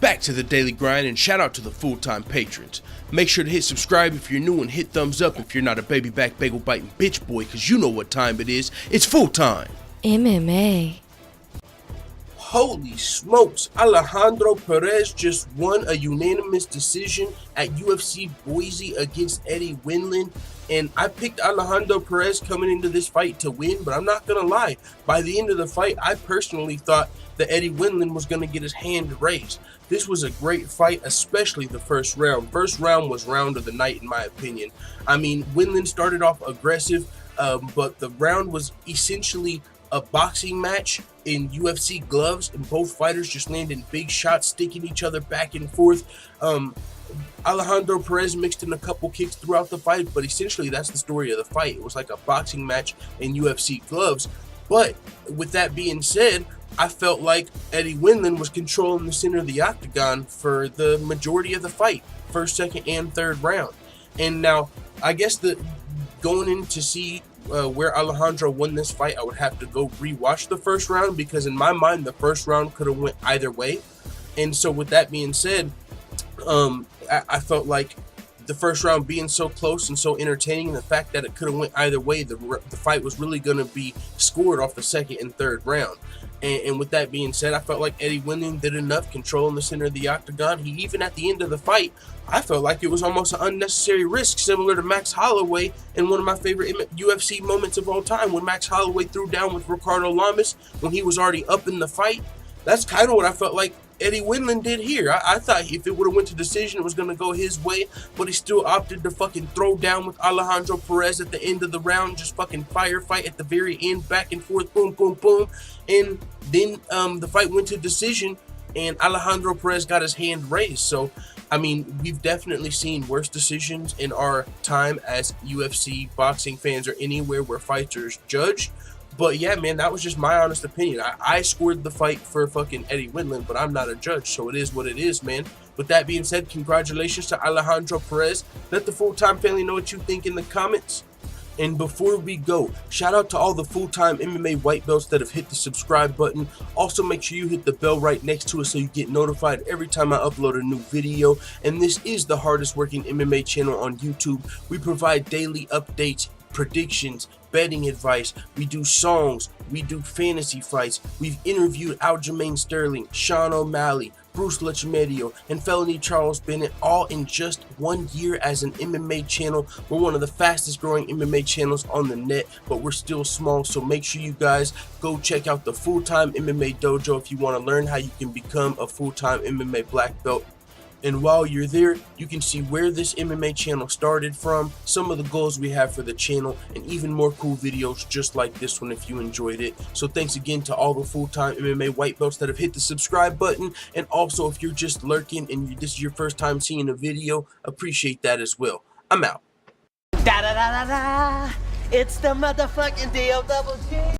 Back to the daily grind, and shout out to the full-time patrons. Make sure to hit subscribe if you're new and hit thumbs up if you're not a baby back bagel biting bitch boy, cause you know what time it is. It's full time. MMA. Holy smokes, Alejandro Perez just won a unanimous decision at UFC Boise against Eddie Wineland. And I picked Alejandro Perez coming into this fight to win, but I'm not gonna lie. By the end of the fight, I personally thought that Eddie Wineland was gonna get his hand raised. This was a great fight, especially the first round. First round was round of the night, in my opinion. I mean, Wineland started off aggressive, but the round was essentially a boxing match in UFC gloves, and both fighters just landing big shots, sticking each other back and forth. Alejandro Perez mixed in a couple kicks throughout the fight, but essentially that's the story of the fight. It was like a boxing match in UFC gloves. But with that being said, I felt like Eddie Wineland was controlling the center of the octagon for the majority of the fight, first, second, and third round. And now, I guess going in to see where Alejandro won this fight, I would have to go rewatch the first round, because in my mind, the first round could have went either way. And so with that being said, I felt like the first round being so close and so entertaining, and the fact that it could have went either way, the fight was really going to be scored off the second and third round. And with that being said, I felt like Eddie Wineland did enough controlling the center of the octagon. He even at the end of the fight, I felt like it was almost an unnecessary risk, similar to Max Holloway in one of my favorite UFC moments of all time, when Max Holloway threw down with Ricardo Lamas when he was already up in the fight. That's kind of what I felt like Eddie Wineland did here. I thought if it would have went to decision, it was going to go his way, but he still opted to fucking throw down with Alejandro Perez at the end of the round, just fucking firefight at the very end, back and forth, boom, boom, boom. And then the fight went to decision, and Alejandro Perez got his hand raised. So, I mean, we've definitely seen worse decisions in our time as UFC boxing fans or anywhere where fighters judge. But yeah, man, that was just my honest opinion. I scored the fight for fucking Eddie Wineland, but I'm not a judge, so it is what it is, man. With that being said, congratulations to Alejandro Perez. Let the full-time family know what you think in the comments. And before we go, shout out to all the full-time MMA white belts that have hit the subscribe button. Also, make sure you hit the bell right next to it so you get notified every time I upload a new video. And this is the hardest working MMA channel on YouTube. We provide daily updates, predictions, betting advice, we do songs, we do fantasy fights. We've interviewed Aljamain Sterling, Sean O'Malley, Bruce Lachmedio, and Felony Charles Bennett, all in just 1 year as an MMA channel. We're one of the fastest growing MMA channels on the net, but we're still small, so make sure you guys go check out the Full-Time MMA Dojo if you want to learn how you can become a full-time MMA black belt. And while you're there, you can see where this MMA channel started from, some of the goals we have for the channel, and even more cool videos just like this one if you enjoyed it. So thanks again to all the full-time MMA white belts that have hit the subscribe button. And also, if you're just lurking and this is your first time seeing a video, appreciate that as well. I'm out. Da da da da da. It's the motherfucking DOG.